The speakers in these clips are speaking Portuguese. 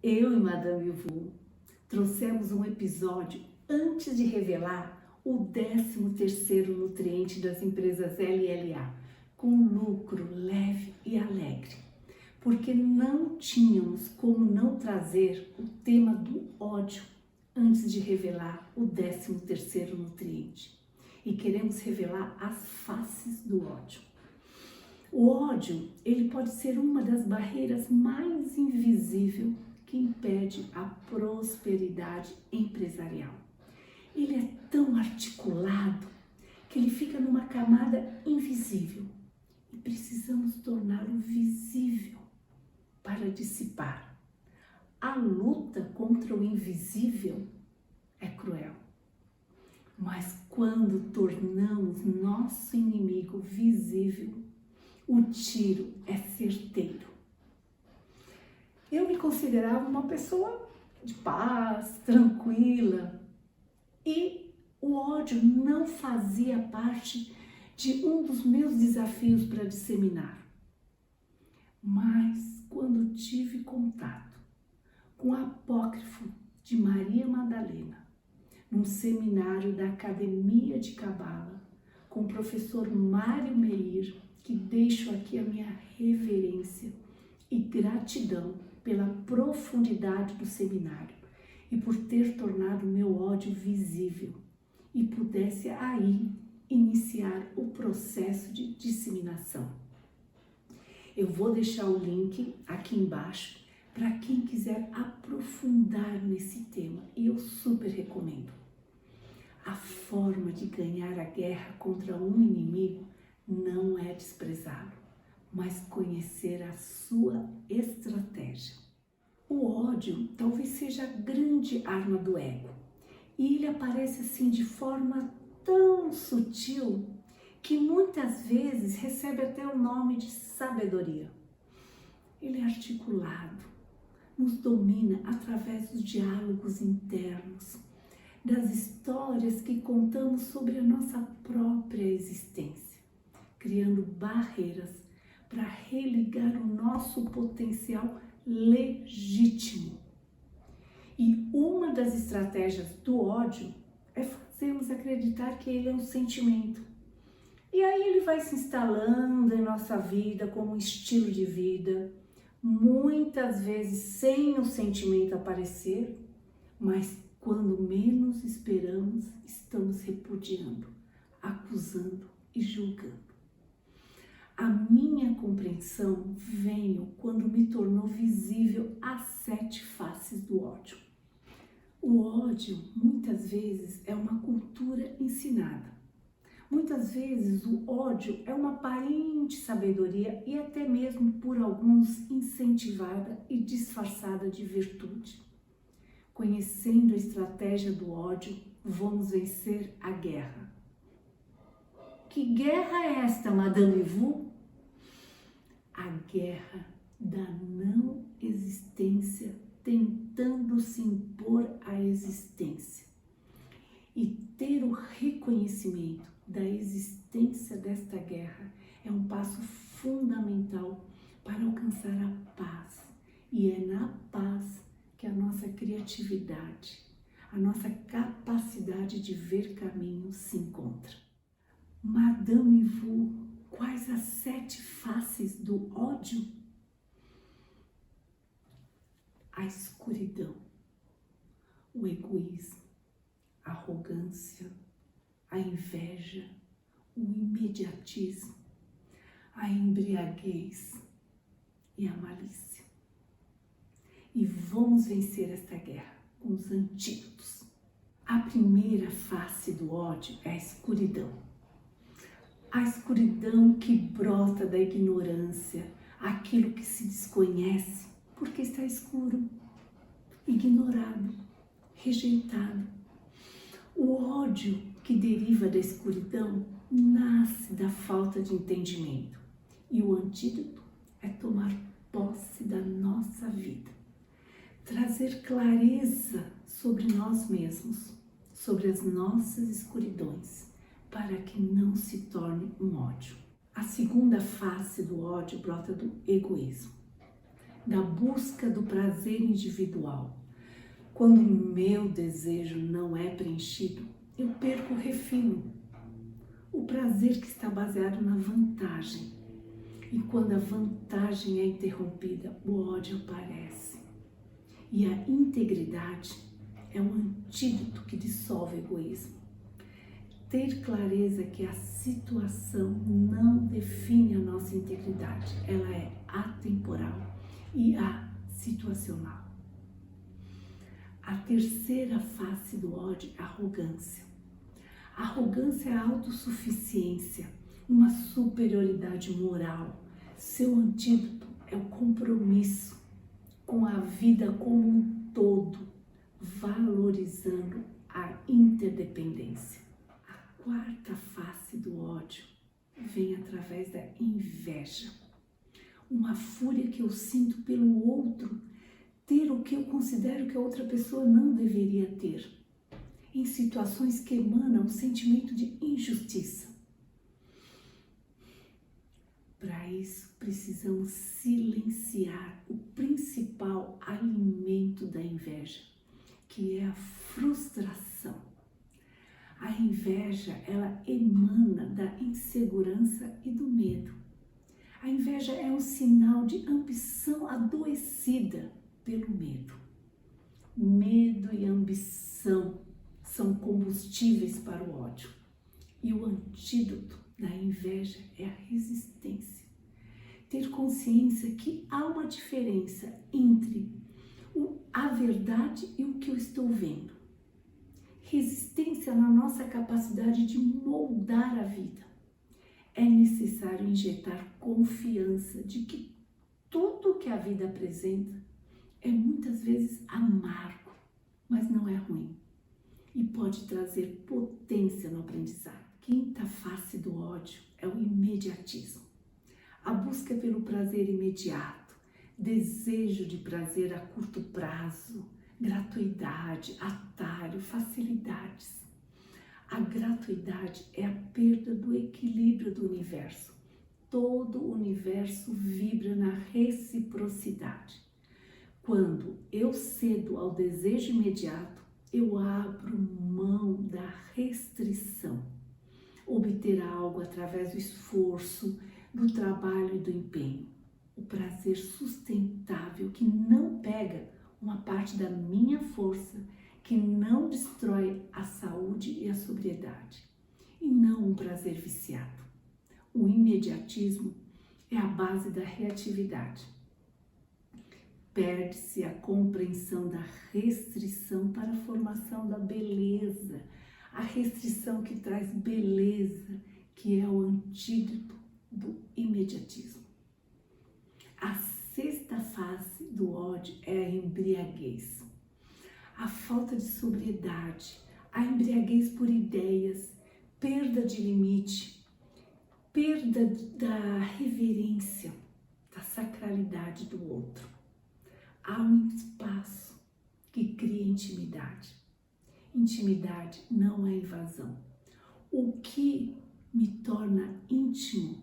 Eu e Madame Vu trouxemos um episódio antes de revelar o 13º nutriente das empresas LLA, com lucro leve e alegre, porque não tínhamos como não trazer o tema do ódio antes de revelar o 13º nutriente. E queremos revelar as faces do ódio. O ódio, ele pode ser uma das barreiras mais invisíveis que impede a prosperidade empresarial. Ele é tão articulado que ele fica numa camada invisível e precisamos torná-lo visível para dissipar. A luta contra o invisível é cruel, mas quando tornamos nosso inimigo visível, o tiro é certeiro. Eu me considerava uma pessoa de paz, tranquila, e o ódio não fazia parte de um dos meus desafios para disseminar. Mas quando tive contato com o apócrifo de Maria Madalena, num seminário da Academia de Cabala, com o professor Mário Meir, que deixo aqui a minha reverência e gratidão pela profundidade do seminário e por ter tornado meu ódio visível e pudesse aí iniciar o processo de disseminação. Eu vou deixar o link aqui embaixo para quem quiser aprofundar nesse tema e eu super recomendo. A forma de ganhar a guerra contra um inimigo não é desprezá-lo, mas conhecer a sua estratégia. O ódio talvez seja a grande arma do ego e ele aparece assim de forma tão sutil que muitas vezes recebe até o nome de sabedoria. Ele é articulado, nos domina através dos diálogos internos, das histórias que contamos sobre a nossa própria existência, criando barreiras para religar o nosso potencial legítimo. E uma das estratégias do ódio é fazermos acreditar que ele é um sentimento. E aí ele vai se instalando em nossa vida como um estilo de vida, muitas vezes sem o sentimento aparecer, mas quando menos esperamos, estamos repudiando, acusando e julgando. A minha compreensão veio quando me tornou visível as 7 faces do ódio. O ódio, muitas vezes, é uma cultura ensinada. Muitas vezes, o ódio é uma aparente sabedoria e até mesmo por alguns incentivada e disfarçada de virtude. Conhecendo a estratégia do ódio, vamos vencer a guerra. Que guerra é esta, Madame Vu? A guerra da não existência tentando se impor à existência. E ter o reconhecimento da existência desta guerra é um passo fundamental para alcançar a paz. E é na paz que a nossa criatividade, a nossa capacidade de ver caminhos se encontra. Madame Vu, quais as 7 faces do ódio? A escuridão, o egoísmo, a arrogância, a inveja, o imediatismo, a embriaguez e a malícia. E vamos vencer esta guerra com os antídotos. A primeira face do ódio é a escuridão. A escuridão que brota da ignorância, aquilo que se desconhece, porque está escuro, ignorado, rejeitado. O ódio que deriva da escuridão nasce da falta de entendimento. E o antídoto é tomar posse da nossa vida. Trazer clareza sobre nós mesmos, sobre as nossas escuridões, para que não se torne um ódio. A segunda face do ódio brota do egoísmo. da busca do prazer individual. Quando o meu desejo não é preenchido, eu perco o refino, o prazer que está baseado na vantagem. E quando a vantagem é interrompida, o ódio aparece. E a integridade é um antídoto que dissolve o egoísmo. Ter clareza que a situação não define a nossa integridade, ela é atemporal e assituacional. A terceira face do ódio é a arrogância. A arrogância é a autossuficiência, uma superioridade moral. Seu antídoto é o compromisso com a vida como um todo, valorizando a interdependência. A quarta face do ódio vem através da inveja. Uma fúria que eu sinto pelo outro ter o que eu considero que a outra pessoa não deveria ter, em situações que emanam um sentimento de injustiça. Para isso, precisamos silenciar o principal alimento da inveja, que é a frustração. A inveja, ela emana da insegurança e do medo. A inveja é um sinal de ambição adoecida pelo medo. Medo e ambição são combustíveis para o ódio. E o antídoto da inveja é a resistência. Ter consciência que há uma diferença entre a verdade e o que eu estou vendo. Resistência na nossa capacidade de moldar a vida. É necessário injetar confiança de que tudo que a vida apresenta é muitas vezes amargo, mas não é ruim. E pode trazer potência no aprendizado. Quinta face do ódio é o imediatismo. A busca pelo prazer imediato, desejo de prazer a curto prazo, gratuidade, atalho, facilidades. A gratuidade é a perda do equilíbrio do universo. Todo o universo vibra na reciprocidade. Quando eu cedo ao desejo imediato, eu abro mão da restrição. Obter algo através do esforço, do trabalho e do empenho. O prazer sustentável que não pega uma parte da minha força, que não destrói a saúde e a sobriedade. E não um prazer viciado. O imediatismo é a base da reatividade. Perde-se a compreensão da restrição para a formação da beleza. A restrição que traz beleza, que é o antídoto do imediatismo. A sexta face do ódio é a embriaguez. A falta de sobriedade, a embriaguez por ideias, perda de limite, perda da reverência, da sacralidade do outro. Há um espaço que cria intimidade. Intimidade não é invasão. O que me torna íntimo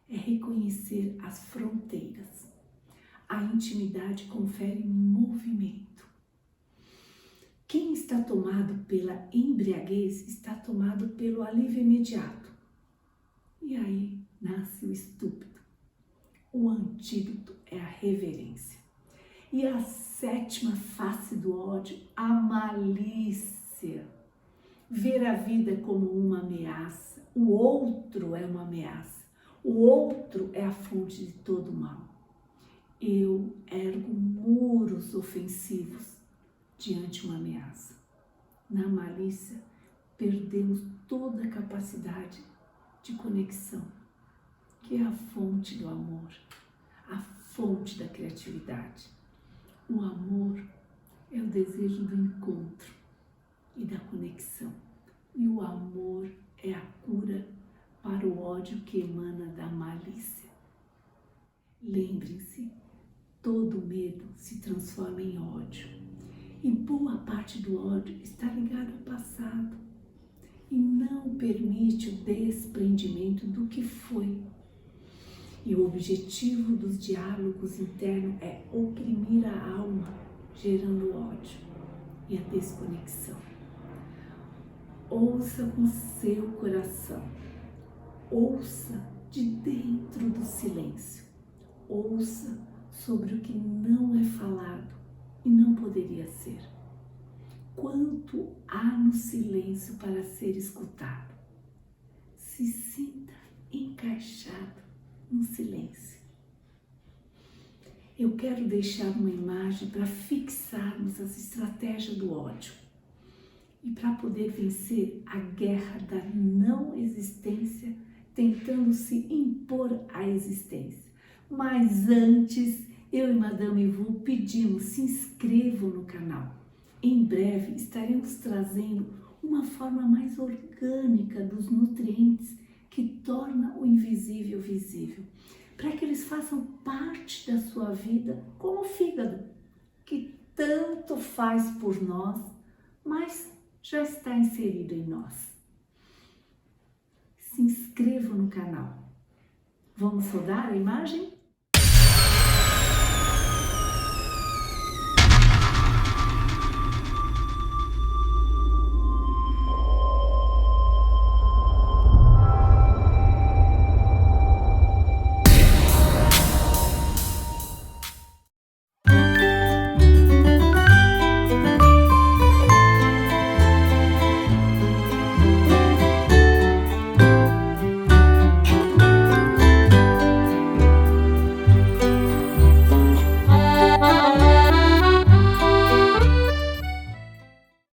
é reconhecer as fronteiras. A intimidade confere movimento. Quem está tomado pela embriaguez está tomado pelo alívio imediato. E aí nasce o estúpido. O antídoto é a reverência. E a sétima face do ódio, a malícia. Ver a vida como uma ameaça. O outro é uma ameaça. O outro é a fonte de todo o mal. Eu ergo muros ofensivos diante de uma ameaça. Na malícia, perdemos toda a capacidade de conexão, que é a fonte do amor, a fonte da criatividade. O amor é o desejo do encontro e da conexão. E o amor é a cura para o ódio que emana da malícia. Lembrem-se, todo medo se transforma em ódio. E boa parte do ódio está ligada ao passado e não permite o desprendimento do que foi. E o objetivo dos diálogos internos é oprimir a alma, gerando ódio e a desconexão. Ouça com seu coração. Ouça de dentro do silêncio. Ouça sobre o que não é falado e não poderia ser. Quanto há no silêncio para ser escutado? Se sinta encaixado no silêncio. Eu quero deixar uma imagem para fixarmos as estratégias do ódio e para poder vencer a guerra da não existência, tentando se impor à existência. Mas antes, eu e Madame Vu pedimos, se inscrevam no canal. Em breve estaremos trazendo uma forma mais orgânica dos nutrientes que torna o invisível visível, para que eles façam parte da sua vida, como o fígado, que tanto faz por nós, mas já está inserido em nós. Se inscrevam no canal. Vamos rodar a imagem?